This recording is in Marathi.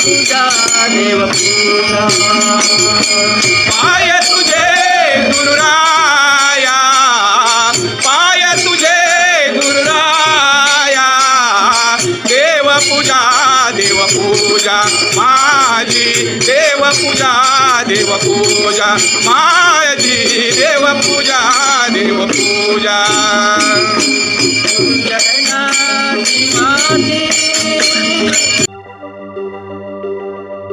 पूजा देव पूजा पाय तुझे गुरुराया पाय तुझे गुरुराया देव पूजा माझी देव पूजा माझी देव पूजा जगन्नाथ माते